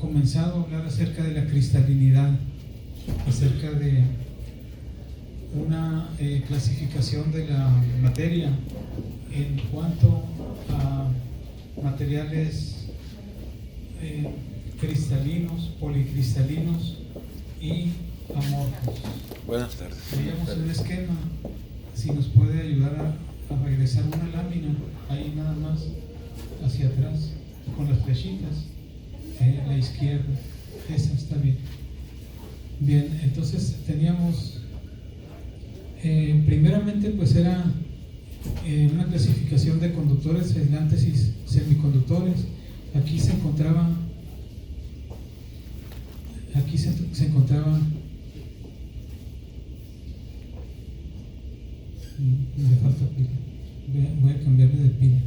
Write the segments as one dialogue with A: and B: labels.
A: comenzado a hablar acerca de la cristalinidad, acerca de una clasificación de la materia en cuanto a materiales cristalinos, policristalinos y amorfos.
B: Buenas tardes.
A: Veíamos un esquema, si nos puede ayudar a regresar una lámina, ahí nada más hacia atrás, con las flechitas, la izquierda, esa está bien. Bien, entonces teníamos, primeramente pues era una clasificación de conductores, aislantes y semiconductores. Aquí se encontraban, me falta pila, voy a cambiarle de pila.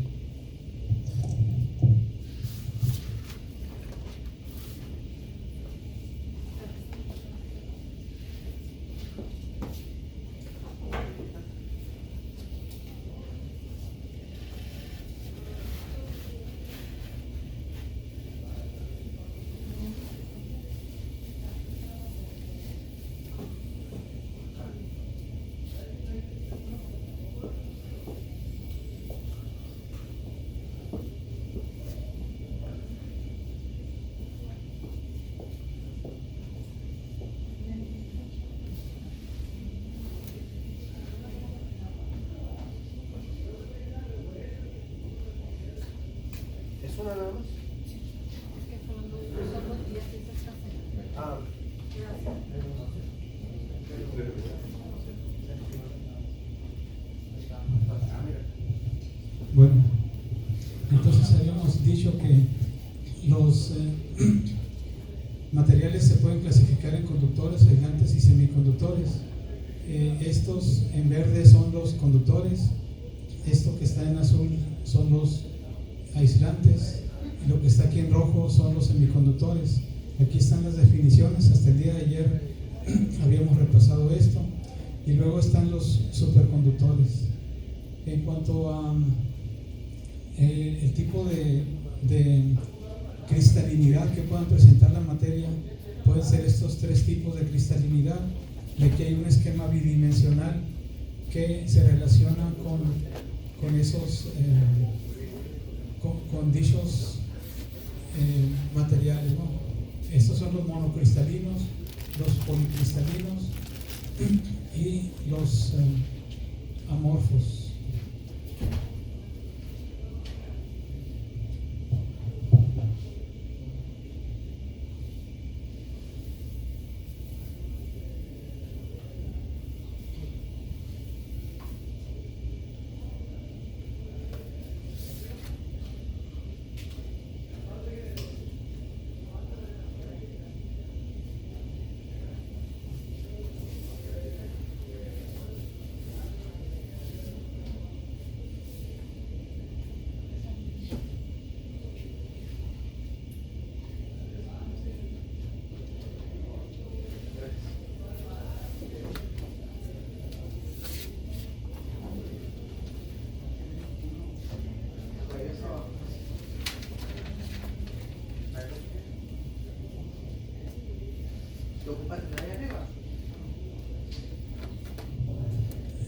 C: ¿Es una nada más?
D: Es que son dos días y se está haciendo.
C: Ah,
A: Bueno, entonces habíamos dicho que los materiales se pueden clasificar en conductores, aislantes y semiconductores. Estos en verde son los conductores, esto que está en azul son los aislantes y lo que está aquí en rojo son los semiconductores. Aquí están las definiciones, hasta el día de ayer habíamos repasado esto, y luego están los superconductores. En cuanto a el tipo de cristalinidad que puedan presentar la materia, pueden ser estos tres tipos de cristalinidad, y aquí hay un esquema bidimensional que se relaciona con esos con dichos materiales, ¿no? Estos son los monocristalinos, los policristalinos y los amorfos.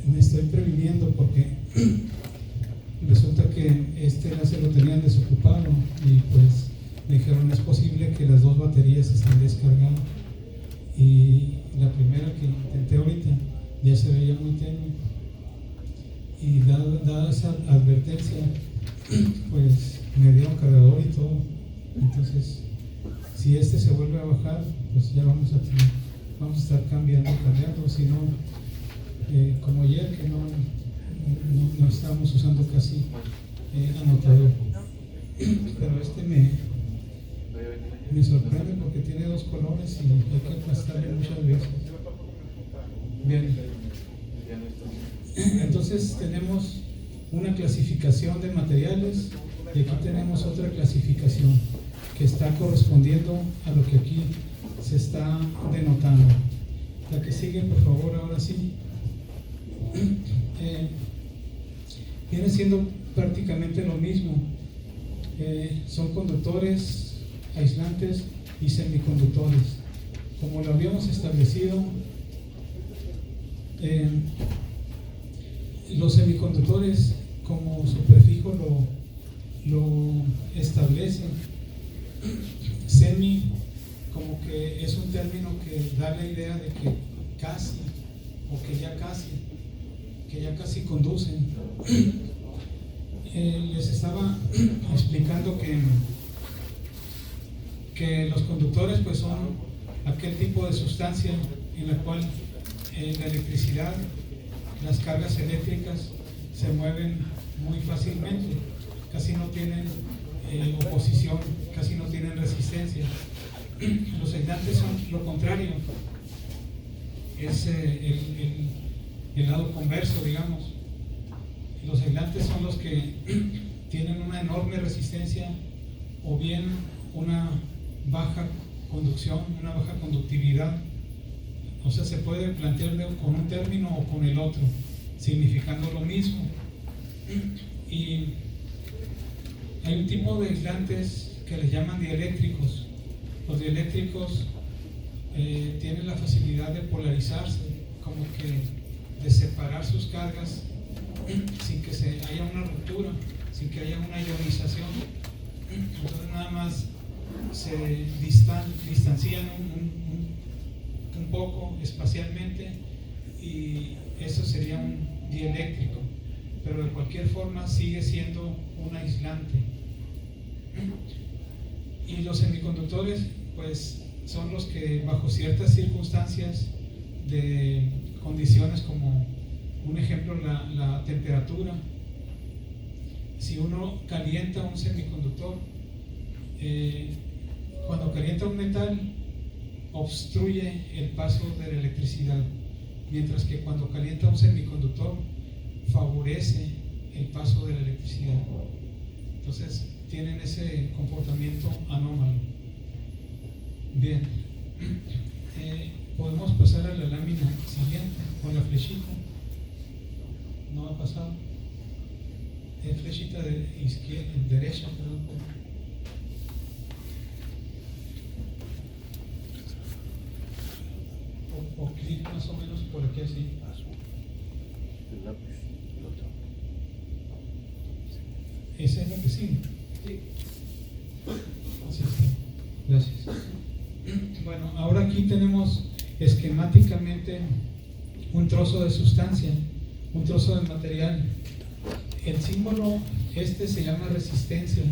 A: Me estoy previniendo porque resulta que este enlace lo tenían desocupado y pues me dijeron es posible que las dos baterías estén descargadas, y la primera que intenté ahorita ya se veía muy tenue, y dada esa advertencia pues me dieron cargador y todo. Entonces si este se vuelve a bajar, pues ya vamos a estar cambiando, si no como ayer que no estábamos usando casi anotador, pero este me sorprende porque tiene dos colores y hay que aplastarle muchas veces. Bien, entonces tenemos una clasificación de materiales y aquí tenemos otra clasificación que está correspondiendo a lo que aquí se está denotando. La que sigue, por favor, ahora sí. Viene siendo prácticamente lo mismo. Son conductores, aislantes y semiconductores. Como lo habíamos establecido, los semiconductores, como su prefijo lo establece, semi, como que es un término que da la idea de que casi, o que ya casi conducen. Les estaba explicando que los conductores pues son aquel tipo de sustancia en la cual la electricidad, las cargas eléctricas se mueven muy fácilmente, casi no tienen oposición, casi no tienen resistencia. Los aislantes son lo contrario, es el lado converso, digamos. Los aislantes son los que tienen una enorme resistencia o bien una baja conducción, una baja conductividad. O sea, se puede plantear con un término o con el otro, significando lo mismo. Y hay un tipo de aislantes que les llaman dieléctricos. Los dieléctricos tienen la facilidad de polarizarse, como que de separar sus cargas sin que haya una ruptura, sin que haya una ionización. Entonces nada más se distancian un poco espacialmente y eso sería un dieléctrico, pero de cualquier forma sigue siendo un aislante. Y los semiconductores pues son los que bajo ciertas circunstancias de condiciones, como un ejemplo la temperatura, si uno calienta un semiconductor, cuando calienta un metal obstruye el paso de la electricidad, mientras que cuando calienta un semiconductor favorece el paso de la electricidad. Entonces tienen ese comportamiento anómalo. Bien, podemos pasar a la lámina siguiente con la flechita. No ha pasado. Flechita de izquierda, derecha, perdón. O clic más o menos por aquí así.
C: El lápiz, el otro.
A: Ese es lo que sigue.
C: Sí.
A: Así está. Gracias. Bueno, ahora aquí tenemos esquemáticamente un trozo de sustancia, un trozo de material. El símbolo se llama resistencia.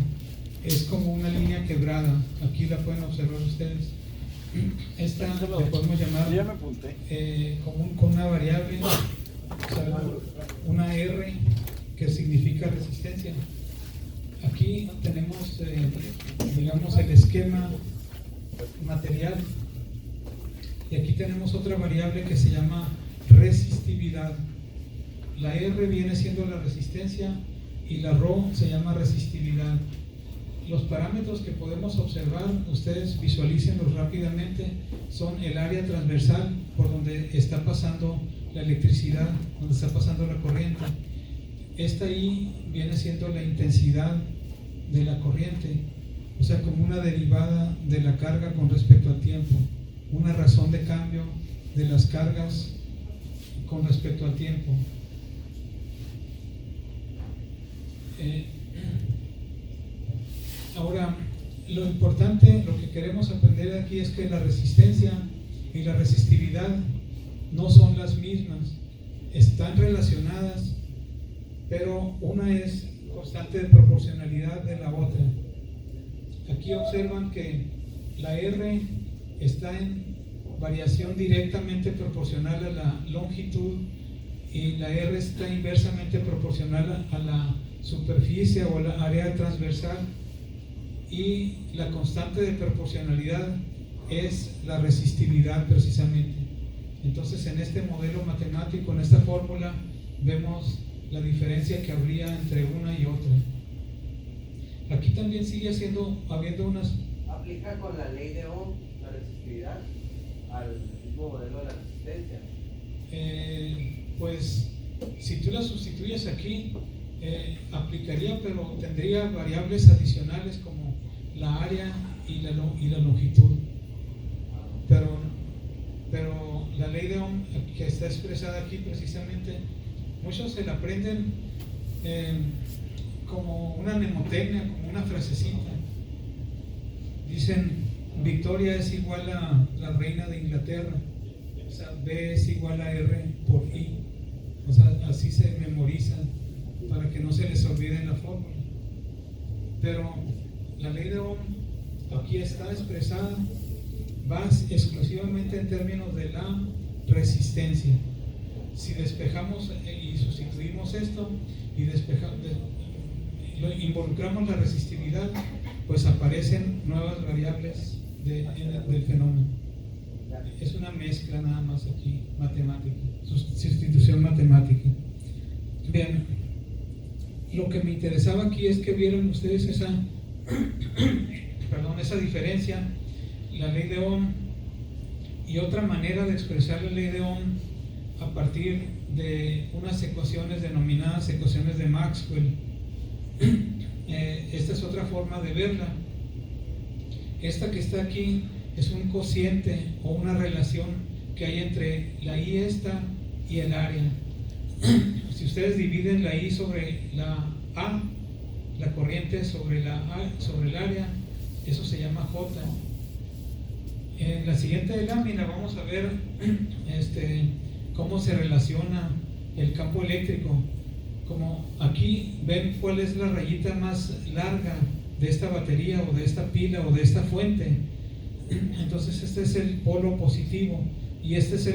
A: Es como una línea quebrada. Aquí la pueden observar ustedes. Esta le podemos llamar
C: Ya me apunté.
A: con una variable, o sea, una R que significa resistencia. Aquí tenemos, digamos, el esquema material, y aquí tenemos otra variable que se llama resistividad. La R viene siendo la resistencia y la ρ se llama resistividad. Los parámetros que podemos observar, ustedes visualícenlos rápidamente, son el área transversal por donde está pasando la electricidad, donde está pasando la corriente. Esta ahí viene siendo la intensidad de la corriente, o sea, como una derivada de la carga con respecto al tiempo, una razón de cambio de las cargas con respecto al tiempo. Ahora, lo importante, lo que queremos aprender aquí es que la resistencia y la resistividad no son las mismas, están relacionadas, pero una es constante de proporcionalidad de la otra. Aquí observan que la R está en variación directamente proporcional a la longitud y la R está inversamente proporcional a la superficie o la área transversal, y la constante de proporcionalidad es la resistividad precisamente. Entonces, en este modelo matemático, en esta fórmula, vemos la diferencia que habría entre una y otra. Aquí también sigue habiendo unas...
C: ¿Aplica con la ley de Ohm la resistividad al mismo modelo de la resistencia?
A: Pues, si tú la sustituyes aquí, aplicaría, pero tendría variables adicionales como la área y la longitud. pero la ley de Ohm que está expresada aquí precisamente, muchos se la aprenden como una mnemotecnia, como una frasecita. Dicen, Victoria es igual a la reina de Inglaterra, o sea, B es igual a R por I, o sea, así se memorizan para que no se les olvide la fórmula. Pero la ley de Ohm aquí está expresada, va exclusivamente en términos de la resistencia. Si despejamos y sustituimos esto y involucramos la resistividad, pues aparecen nuevas variables del fenómeno. Es una mezcla nada más aquí, matemática, sustitución matemática. Bien, lo que me interesaba aquí es que vieran ustedes esa diferencia, la ley de Ohm y otra manera de expresar la ley de Ohm a partir de unas ecuaciones denominadas ecuaciones de Maxwell. Esta es otra forma de verla. Esta que está aquí es un cociente o una relación que hay entre la I esta y el área. Si ustedes dividen la I sobre la A, la corriente sobre la A, sobre el área, eso se llama J. En la siguiente lámina vamos a ver cómo se relaciona el campo eléctrico. Como aquí ven cuál es la rayita más larga de esta batería o de esta pila o de esta fuente. Entonces este es el polo positivo y este es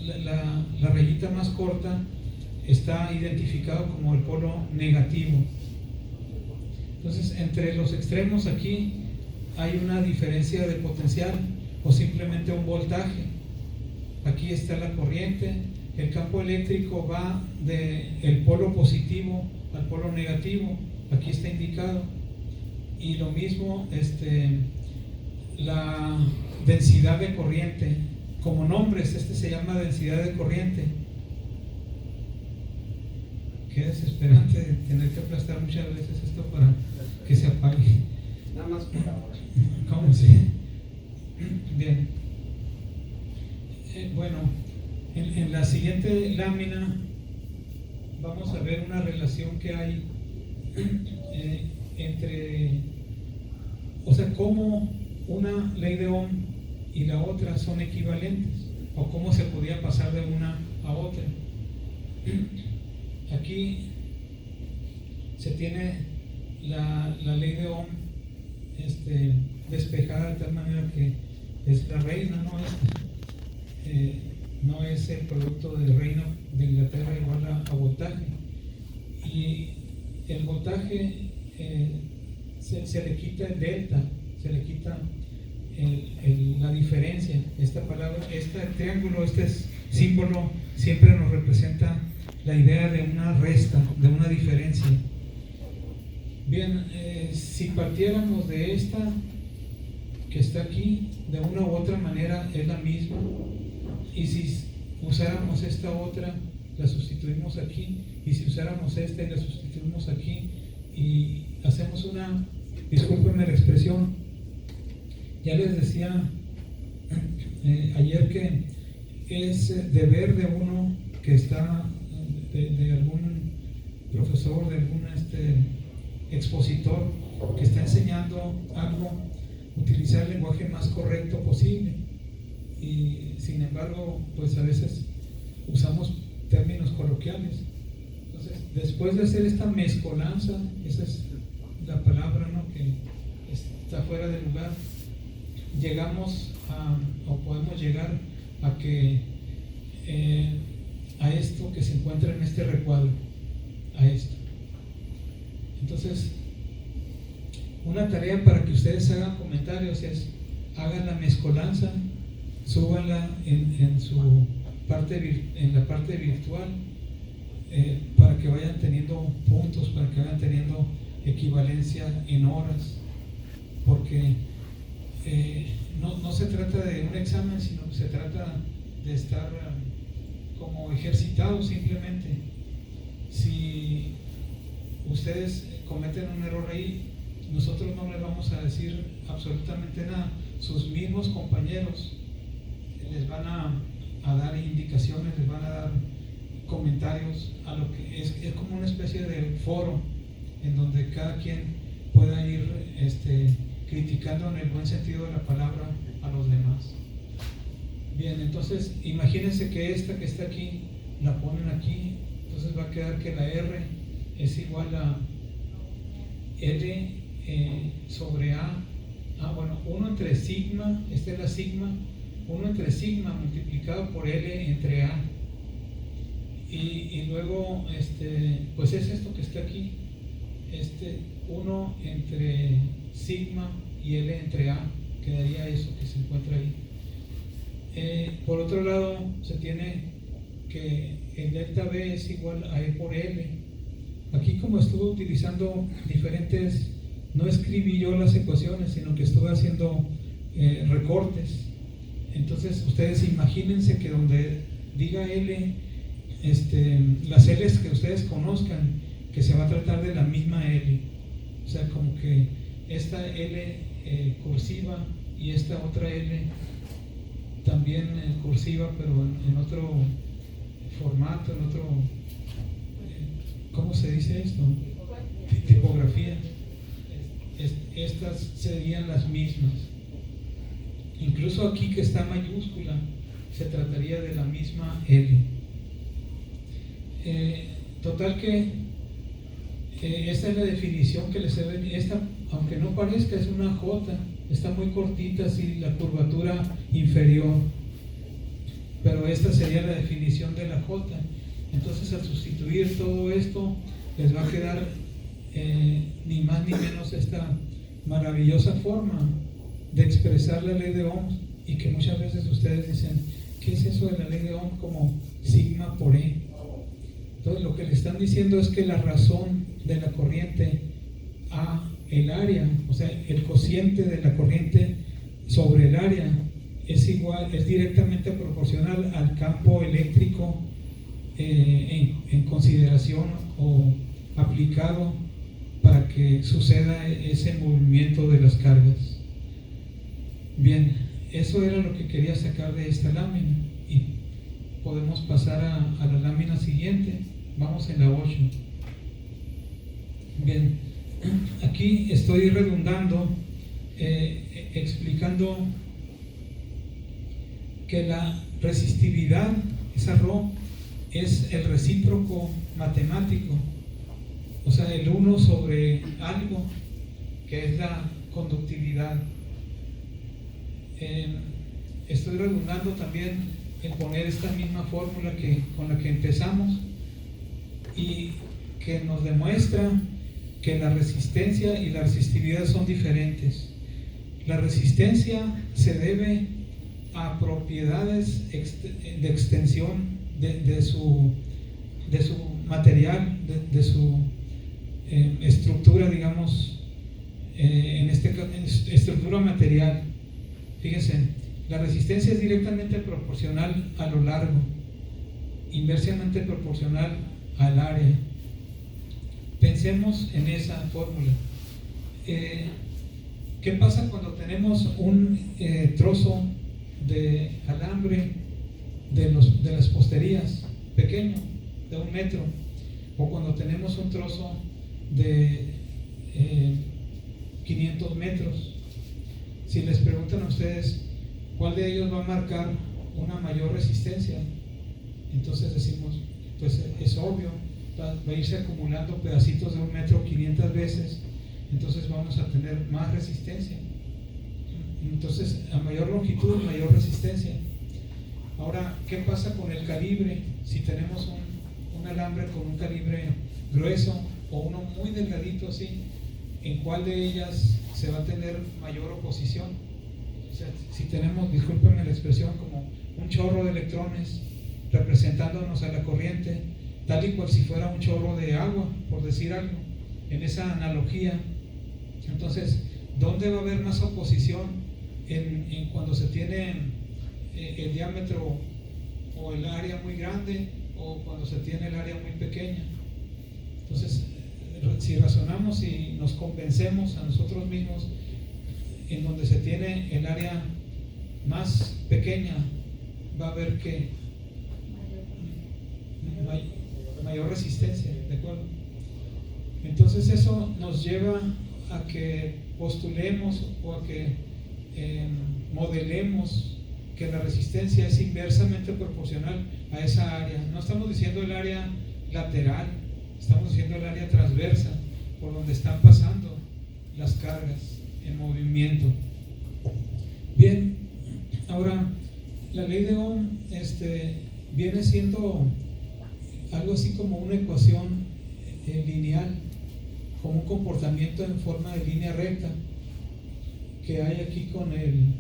A: la rayita más corta, está identificado como el polo negativo. Entonces entre los extremos aquí hay una diferencia de potencial o simplemente un voltaje. Aquí está la corriente, el campo eléctrico va del polo positivo al polo negativo, aquí está indicado. Y lo mismo la densidad de corriente, como nombres, se llama densidad de corriente. Qué desesperante tener que aplastar muchas veces esto para que se apague.
C: Nada más por ahora.
A: ¿Cómo sí? Bien. Bueno, en la siguiente lámina vamos a ver una relación que hay o sea, cómo una ley de Ohm y la otra son equivalentes, o cómo se podía pasar de una a otra. Aquí se tiene la ley de Ohm despejada de tal manera que es la reina, no es el producto del reino de Inglaterra igual a voltaje. Y el voltaje se le quita el delta, se le quita la diferencia. Esta palabra, este triángulo, este símbolo siempre nos representa la idea de una resta, de una diferencia. Bien, si partiéramos de esta que está aquí, de una u otra manera es la misma, y si usáramos esta otra, la sustituimos aquí, y si usáramos esta y la sustituimos aquí, y hacemos discúlpenme la expresión, ya les decía ayer que es deber de uno que está, de algún profesor, de algún expositor que está enseñando algo, utilizar el lenguaje más correcto posible. Y sin embargo, pues a veces usamos términos coloquiales. Entonces, después de hacer esta mezcolanza, esa es la palabra, ¿no?, que está fuera de lugar, llegamos o podemos llegar a que a esto que se encuentra en este recuadro, a esto. Entonces, una tarea para que ustedes hagan comentarios es: hagan la mezcolanza, súbanla en la parte virtual, para que vayan teniendo puntos, para que vayan teniendo equivalencia en horas, porque no se trata de un examen, sino que se trata de estar como ejercitados simplemente. Si ustedes cometen un error ahí, nosotros no les vamos a decir absolutamente nada. Sus mismos compañeros les van a dar indicaciones, les van a dar comentarios a lo que es como una especie de foro en donde cada quien pueda ir criticando en el buen sentido de la palabra a los demás. Bien, entonces imagínense que esta que está aquí la ponen aquí, entonces va a quedar que la R es igual a L sobre A. Bueno, 1 entre sigma, esta es la sigma, 1 entre sigma multiplicado por L entre A. Y luego, pues es esto que está aquí, 1 entre sigma y L entre A, quedaría eso que se encuentra ahí. Por otro lado, se tiene que el delta B es igual a E por L. Aquí, como estuve utilizando diferentes, no escribí yo las ecuaciones, sino que estuve haciendo recortes. Entonces, ustedes imagínense que donde diga L, las L's que ustedes conozcan, que se va a tratar de la misma L. O sea, como que esta L cursiva y esta otra L también cursiva, pero en otro formato, en otro, ¿cómo se dice esto? Tipografía. Estas serían las mismas. Incluso aquí que está mayúscula, se trataría de la misma L. Total que esta es la definición que les he venido. Esta, aunque no parezca, es una J, está muy cortita, así la curvatura inferior, pero esta sería la definición de la J. Entonces, al sustituir todo esto, les va a quedar ni más ni menos esta maravillosa forma de expresar la ley de Ohm, y que muchas veces ustedes dicen, ¿qué es eso de la ley de Ohm? Como sigma por E. Entonces, lo que le están diciendo es que la razón de la corriente a el área, o sea, el cociente de la corriente sobre el área es igual, es directamente proporcional al campo eléctrico en consideración o aplicado para que suceda ese movimiento de las cargas. Bien, eso era lo que quería sacar de esta lámina, y podemos pasar a la lámina siguiente. Vamos en la 8. Bien, aquí estoy redundando, explicando que la resistividad, esa ρ, es el recíproco matemático, o sea, el 1 sobre algo, que es la conductividad. Estoy redundando también en poner esta misma fórmula con la que empezamos, y que nos demuestra que la resistencia y la resistividad son diferentes. La resistencia se debe a propiedades de extensión de su material, de su estructura, digamos, en este caso, estructura material. Fíjense, la resistencia es directamente proporcional a lo largo, inversamente proporcional al área. Pensemos en esa fórmula. ¿Qué pasa cuando tenemos un trozo de alambre de las posterías pequeño, de 1 metro, o cuando tenemos un trozo de 500 metros? Si les preguntan a ustedes cuál de ellos va a marcar una mayor resistencia, entonces decimos, pues es obvio, va a irse acumulando pedacitos de 1 metro 500 veces, entonces vamos a tener más resistencia. Entonces, a mayor longitud, mayor resistencia. Ahora, ¿qué pasa con el calibre? Si tenemos un alambre con un calibre grueso o uno muy delgadito así, ¿en cuál de ellas se va a tener mayor oposición? O sea, si tenemos, discúlpenme la expresión, como un chorro de electrones representándonos a la corriente, tal y cual si fuera un chorro de agua, por decir algo, en esa analogía. Entonces, ¿dónde va a haber más oposición? En cuando se tiene el diámetro o el área muy grande, o cuando se tiene el área muy pequeña. Entonces, si razonamos y nos convencemos a nosotros mismos, en donde se tiene el área más pequeña, va a haber que mayor resistencia, ¿de acuerdo? Entonces eso nos lleva a que postulemos o a que modelemos que la resistencia es inversamente proporcional a esa área. No estamos diciendo el área lateral, estamos diciendo el área transversa, por donde están pasando las cargas en movimiento. Bien, ahora la ley de Ohm viene siendo algo así como una ecuación lineal, como un comportamiento en forma de línea recta que hay aquí con el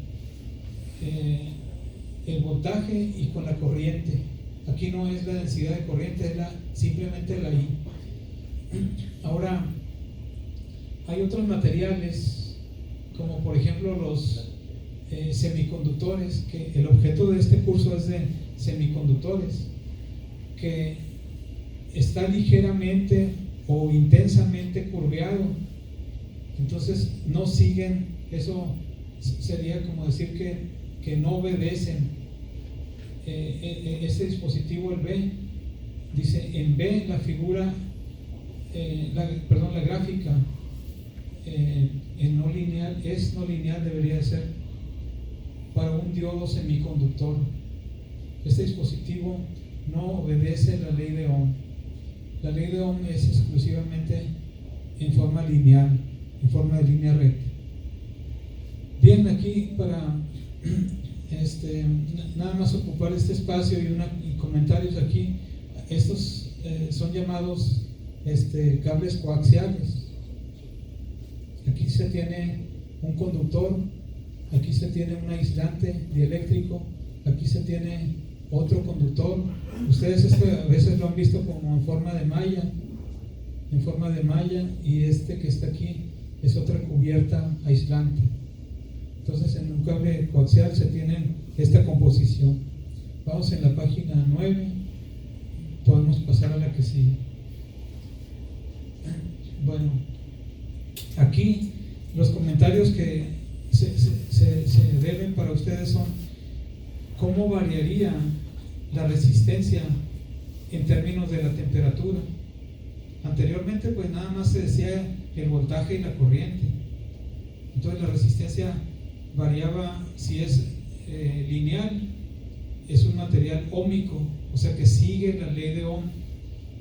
A: voltaje y con la corriente. Aquí no es la densidad de corriente, es simplemente la I. Ahora, hay otros materiales, como por ejemplo los semiconductores, que el objeto de este curso es de semiconductores, que está ligeramente o intensamente curveado, entonces no siguen, eso sería como decir que no obedecen. Este dispositivo, el B, dice en B la figura, la gráfica no lineal, es no lineal, debería de ser para un diodo semiconductor. Este dispositivo no obedece la ley de Ohm. La ley de Ohm es exclusivamente en forma lineal, en forma de línea recta. Bien, aquí para nada más ocupar este espacio y comentarios aquí. Estos son llamados cables coaxiales. Aquí se tiene un conductor, aquí se tiene un aislante dieléctrico, aquí se tiene otro conductor. Ustedes a veces lo han visto como en forma de malla, y que está aquí es otra cubierta aislante. Entonces en un cable coaxial se tiene esta composición. Vamos en la página 9, podemos pasar a la que sigue. Bueno, aquí los comentarios que se deben para ustedes son: ¿cómo variaría la resistencia en términos de la temperatura? Anteriormente pues nada más se decía el voltaje y la corriente. Entonces la resistencia variaba. Si es lineal, es un material óhmico, o sea que sigue la ley de Ohm.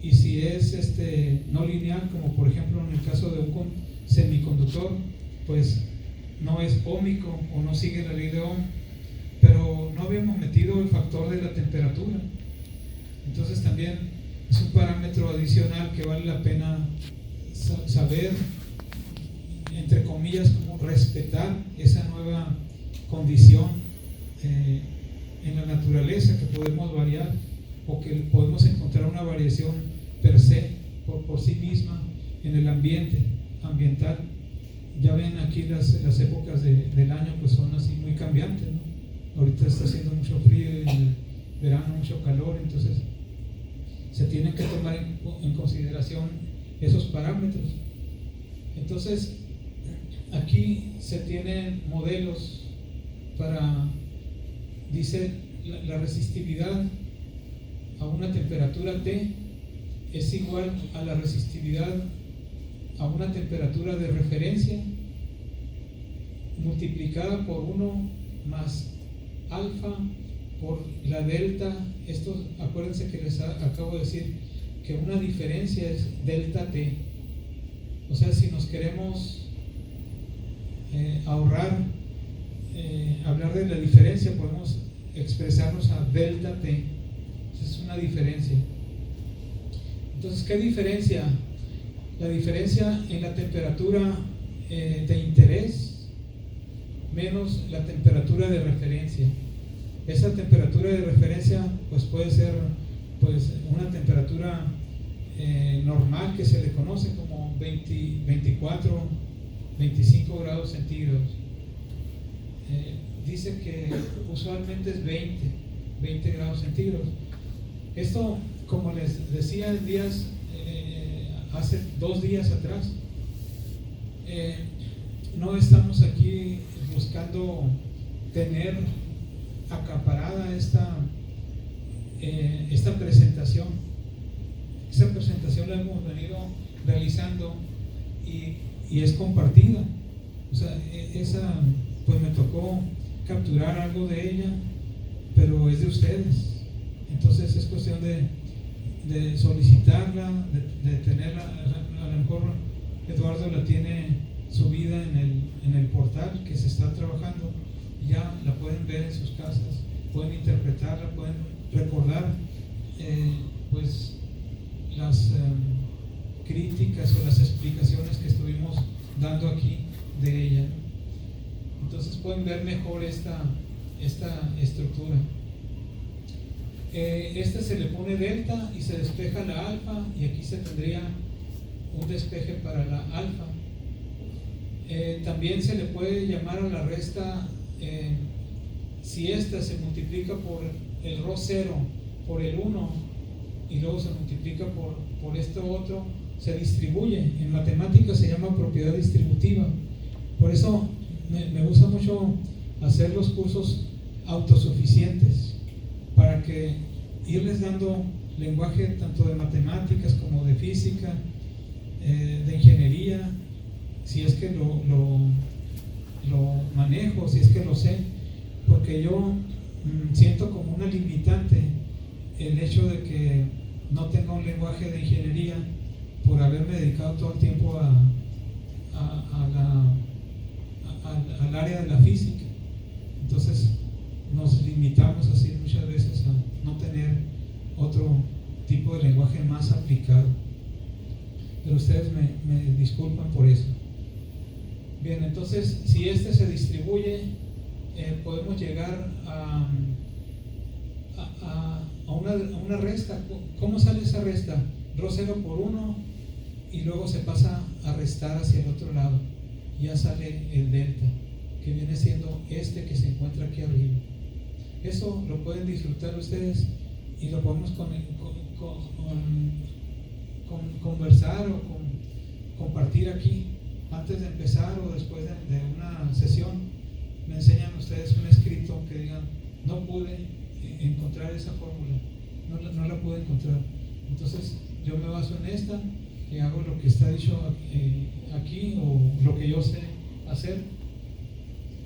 A: Y si es no lineal, como por ejemplo en el caso de un semiconductor, pues no es óhmico o no sigue la ley de Ohm. Pero no habíamos metido el factor de la temperatura. Entonces también es un parámetro adicional que vale la pena saber, entre comillas, como respetar esa nueva condición en la naturaleza, que podemos variar o que podemos encontrar una variación per se, por sí misma, en el ambiental. Ya ven aquí las épocas del año, pues son así muy cambiantes, ¿no? Ahorita está haciendo mucho frío, en el verano mucho calor, entonces se tienen que tomar en consideración esos parámetros. Entonces aquí se tienen modelos para, dice, la resistividad a una temperatura T es igual a la resistividad a una temperatura de referencia multiplicada por 1 más alfa por la delta. Esto, acuérdense que les acabo de decir que una diferencia es delta T. O sea, si nos queremos ahorrar hablar de la diferencia, podemos expresarnos a delta T. Es una diferencia. Entonces, ¿qué diferencia? La diferencia en la temperatura de interés menos la temperatura de referencia. Esa temperatura de referencia pues puede ser pues una temperatura normal, que se le conoce como 24, 25 grados centígrados. Dice que usualmente es 20 grados centígrados. Esto, como les decía hace 2 días atrás, no estamos aquí buscando tener acaparada esta presentación. Esta presentación la hemos venido realizando y es compartida. O sea, pues me tocó capturar algo de ella, pero es de ustedes. Entonces es cuestión de solicitarla, de tenerla. A lo mejor Eduardo la tiene subida en el portal que se está trabajando. Ya la pueden ver en sus casas, pueden interpretarla, pueden recordar pues las críticas o las explicaciones que estuvimos dando aquí de ella. Entonces pueden ver mejor esta estructura. Esta se le pone delta y se despeja la alfa, y aquí se tendría un despeje para la alfa. También se le puede llamar a la resta, si esta se multiplica por el rho 0 por el 1 y luego se multiplica por esto otro, se distribuye. En matemáticas se llama propiedad distributiva. Por eso me gusta mucho hacer los cursos autosuficientes, para que irles dando lenguaje tanto de matemáticas como de física, de ingeniería, si es que lo manejo, si es que lo sé, porque yo siento como una limitante el hecho de que no tenga un lenguaje de ingeniería por haberme dedicado todo el tiempo al área de la física. Entonces nos limitamos así muchas veces a no tener otro tipo de lenguaje más aplicado, pero ustedes me disculpan por eso. Bien, entonces si este se distribuye, podemos llegar a una resta. ¿Cómo sale esa resta? Rho 0 por 1 y luego se pasa a restar hacia el otro lado, ya sale el delta, que viene siendo este que se encuentra aquí arriba. Eso lo pueden disfrutar ustedes y lo podemos conversar o compartir aquí antes de empezar o después de una sesión. Me enseñan ustedes un escrito que digan: no pude encontrar esa fórmula, no la pude encontrar. Entonces yo me baso en esta, que hago lo que está dicho aquí o lo que yo sé hacer,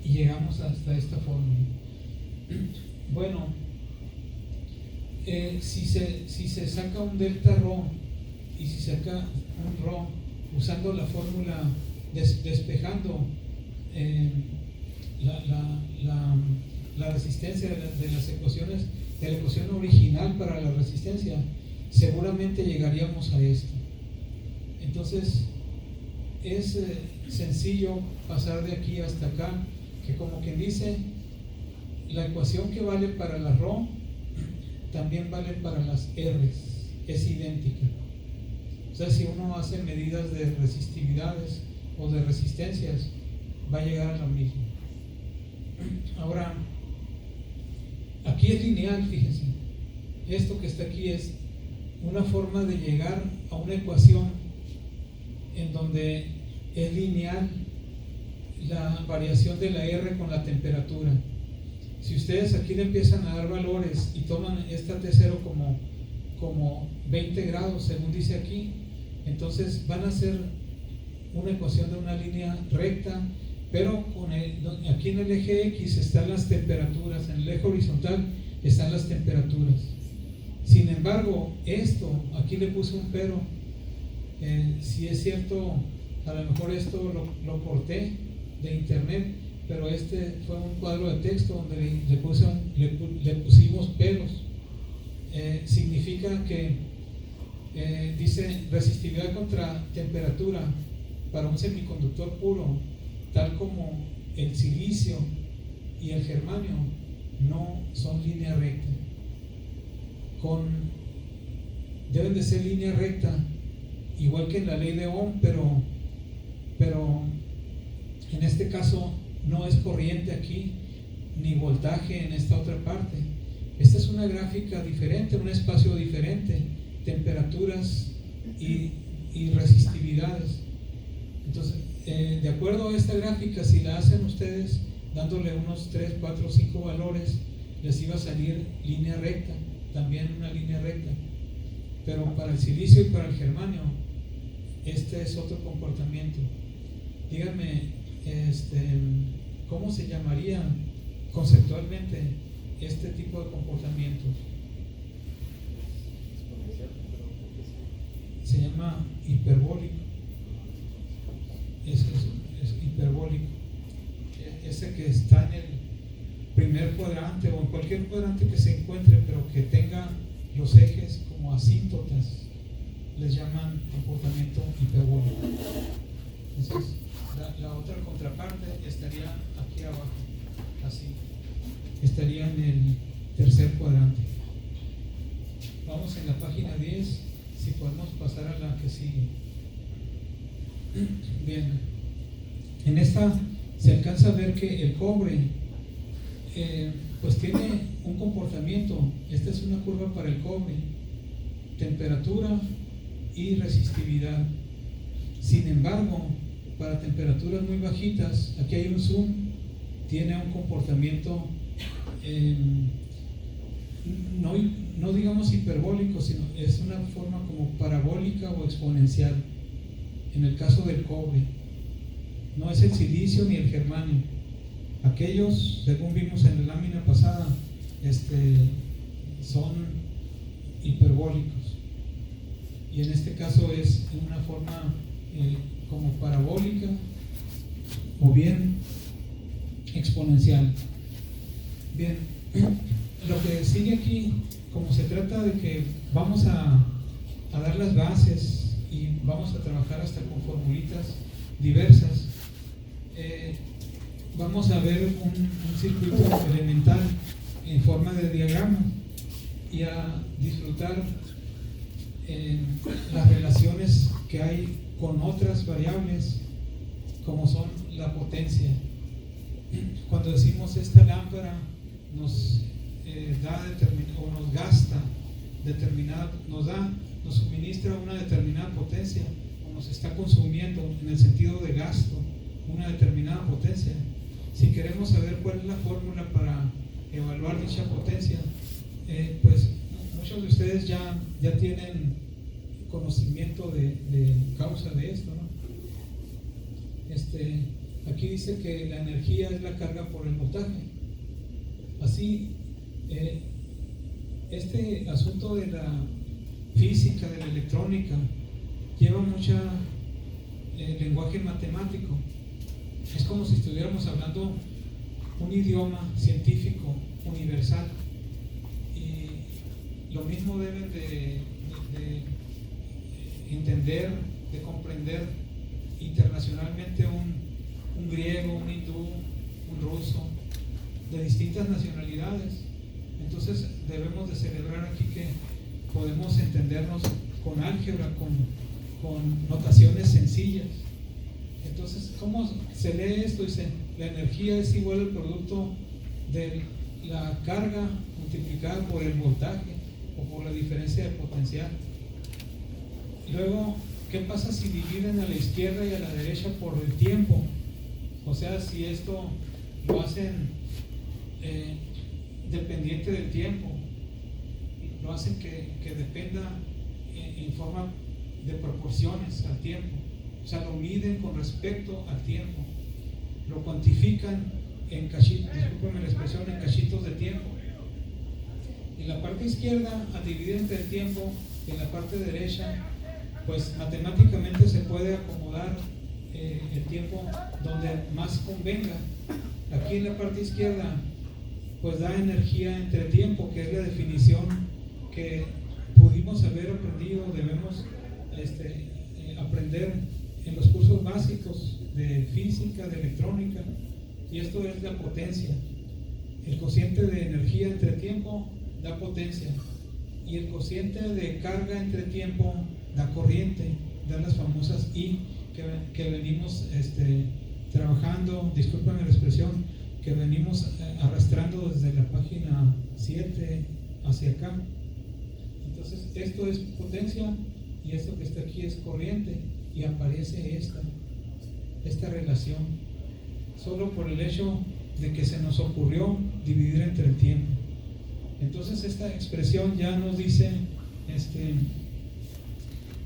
A: y llegamos hasta esta fórmula. Bueno, si se saca un delta rho y si se saca un rho usando la fórmula despejando la resistencia de las ecuaciones, de la ecuación original para la resistencia, seguramente llegaríamos a esto. Entonces es sencillo pasar de aquí hasta acá, que como quien dice, la ecuación que vale para la rho también vale para las R's, es idéntica. O sea, si uno hace medidas de resistividades o de resistencias, va a llegar a lo mismo. Ahora, aquí es lineal, fíjense. Esto que está aquí es una forma de llegar a una ecuación en donde es lineal la variación de la R con la temperatura. Si ustedes aquí le empiezan a dar valores y toman esta T0 como 20 grados, según dice aquí, entonces van a ser una ecuación de una línea recta, pero aquí en el eje X están las temperaturas, en el eje horizontal están las temperaturas. Sin embargo, esto, aquí le puse un pero, si es cierto, a lo mejor esto lo corté de internet, pero este fue un cuadro de texto donde le pusimos peros. Significa que dice resistividad contra temperatura para un semiconductor puro, tal como el silicio y el germanio, no son línea recta. Deben de ser línea recta, igual que en la ley de Ohm, pero en este caso no es corriente aquí, ni voltaje en esta otra parte. Esta es una gráfica diferente, un espacio diferente, temperaturas y resistividades. Entonces, de acuerdo a esta gráfica, si la hacen ustedes dándole unos 3, 4, 5 valores, les iba a salir línea recta, también una línea recta. Pero para el silicio y para el germanio, este es otro comportamiento. Díganme, ¿cómo se llamaría conceptualmente este tipo de comportamientos? Se llama hiperbólico. Es hiperbólico. Ese que está en el primer cuadrante o en cualquier cuadrante que se encuentre, pero que tenga los ejes como asíntotas, les llaman comportamiento hiperbólico. Entonces, la otra contraparte estaría aquí abajo, así. Estaría en el tercer cuadrante. Vamos en la página 10, si podemos pasar a la que sigue. Bien, en esta se alcanza a ver que el cobre pues tiene un comportamiento. Esta es una curva para el cobre: temperatura y resistividad. Sin embargo, para temperaturas muy bajitas, aquí hay un zoom, tiene un comportamiento no digamos hiperbólico, sino es una forma como parabólica o exponencial. En el caso del cobre, no es el silicio ni el germanio. Aquellos, según vimos en la lámina pasada, son hiperbólicos, y en este caso es en una forma como parabólica o bien exponencial. Bien, lo que sigue aquí, como se trata de que vamos a dar las bases y vamos a trabajar hasta con formulitas diversas, vamos a ver un circuito elemental en forma de diagrama y a disfrutar las relaciones que hay con otras variables, como son la potencia. Cuando decimos esta lámpara nos nos gasta nos suministra una determinada potencia, o nos está consumiendo en el sentido de gasto una determinada potencia. Si queremos saber cuál es la fórmula para evaluar dicha potencia, pues muchos de ustedes ya tienen conocimiento de causa de esto, ¿no? Aquí dice que la energía es la carga por el voltaje. Así, este asunto de la física, de la electrónica, lleva mucho lenguaje matemático. Es como si estuviéramos hablando un idioma científico universal, y lo mismo deben de entender, de comprender internacionalmente un griego, un hindú, un ruso, de distintas nacionalidades. Entonces debemos de celebrar aquí que podemos entendernos con álgebra, con notaciones sencillas. Entonces, ¿cómo se lee esto? Dice, la energía es igual al producto de la carga multiplicada por el voltaje o por la diferencia de potencial. Luego, ¿qué pasa si dividen a la izquierda y a la derecha por el tiempo? O sea, si esto lo hacen dependiente del tiempo, lo hacen que dependa en forma de proporciones al tiempo. O sea, lo miden con respecto al tiempo, lo cuantifican en cachitos, discúlpenme la expresión, en cachitos de tiempo. En la parte izquierda, al dividir entre el tiempo, y en la parte derecha, pues matemáticamente se puede acomodar el tiempo donde más convenga. Aquí en la parte izquierda, pues da energía entre tiempo, que es la definición que pudimos haber aprendido, debemos aprender en los cursos básicos de física, de electrónica, y esto es la potencia. El cociente de energía entre tiempo da potencia, y el cociente de carga entre tiempo da corriente, da las famosas I que venimos trabajando, discúlpame la expresión, que venimos arrastrando desde la página 7 hacia acá. Entonces, esto es potencia y esto que está aquí es corriente, y aparece esta relación solo por el hecho de que se nos ocurrió dividir entre el tiempo. Entonces esta expresión ya nos dice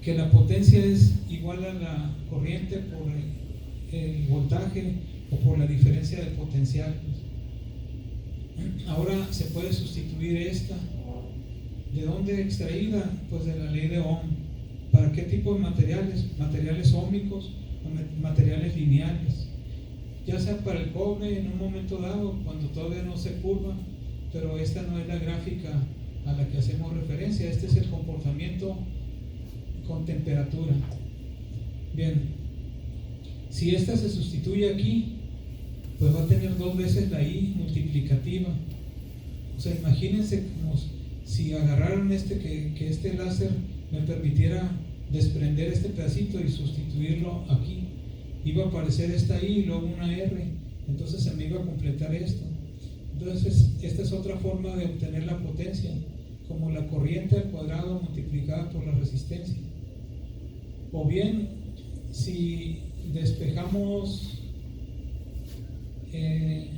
A: que la potencia es igual a la corriente por el voltaje o por la diferencia de potencial. Ahora se puede sustituir esta. ¿De dónde extraída? Pues de la ley de Ohm. ¿Para qué tipo de materiales? Materiales óhmicos o materiales lineales. Ya sea para el cobre en un momento dado, cuando todavía no se curva, pero esta no es la gráfica a la que hacemos referencia. Este es el comportamiento con temperatura. Bien, si esta se sustituye aquí, pues va a tener 2 veces la I multiplicativa. O sea, imagínense como si agarraran que este láser me permitiera desprender este pedacito y sustituirlo aquí. Iba a aparecer esta I y luego una R, entonces se me iba a completar esto. Entonces esta es otra forma de obtener la potencia, como la corriente al cuadrado multiplicada por la resistencia. O bien, si despejamos, ¿qué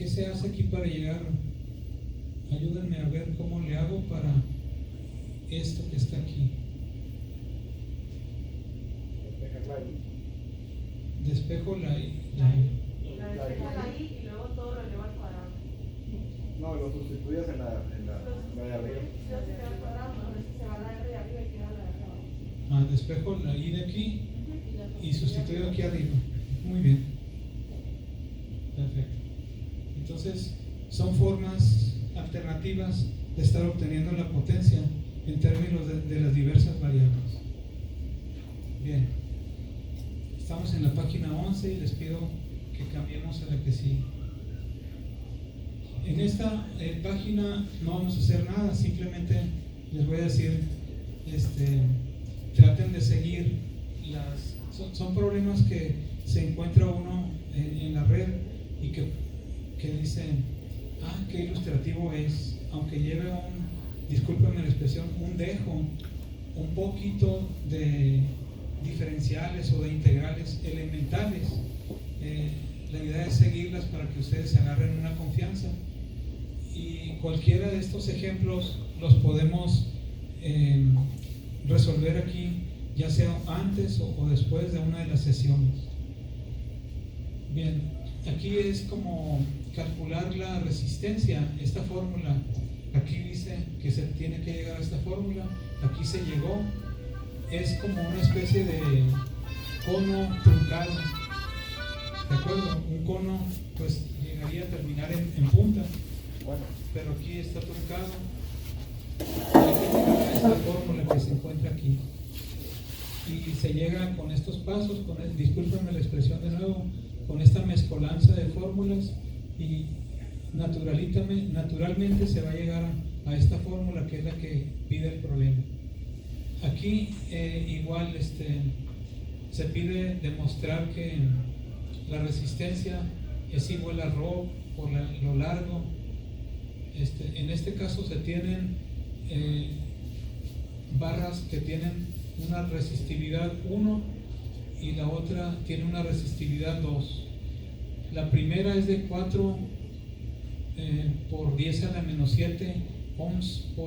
A: se hace aquí para llegar? Ayúdenme a ver cómo le hago para esto que está aquí. Despejo la I.
D: La dejas ahí y luego todo lo eleva al cuadrado.
B: No, lo sustituyes en la de arriba.
D: Si no se queda al cuadrado, no, se va la R de arriba y queda la de abajo.
A: Despejo la I de aquí y sustituyo aquí arriba. Muy bien. Perfecto. Entonces, son formas alternativas de estar obteniendo la potencia en términos de las diversas variables. Bien. Estamos en la página 11 y les pido que cambiemos a la que sigue. En esta página no vamos a hacer nada, simplemente les voy a decir, traten de seguir son problemas que se encuentra uno en la red y que dicen, qué ilustrativo es, aunque lleve discúlpenme la expresión, un dejo, un poquito de diferenciales o de integrales elementales. La idea es seguirlas para que ustedes se agarren una confianza, y cualquiera de estos ejemplos los podemos resolver aquí, ya sea antes o después de una de las sesiones. Bien, aquí es como calcular la resistencia. Esta fórmula, aquí dice que se tiene que llegar a esta fórmula, aquí se llegó. Es como una especie de cono truncado, ¿de acuerdo? Un cono pues llegaría a terminar en punta, pero aquí está truncado. Hay que llegar a esta fórmula que se encuentra aquí y se llega con estos pasos, discúlpenme la expresión de nuevo, con esta mezcolanza de fórmulas, y naturalmente se va a llegar a esta fórmula que es la que pide el problema. Aquí igual se pide demostrar que la resistencia es igual a ρ por lo largo. En este caso se tienen barras que tienen una resistividad 1 y la otra tiene una resistividad 2. La primera es de 4 por 10 a la menos 7 ohms por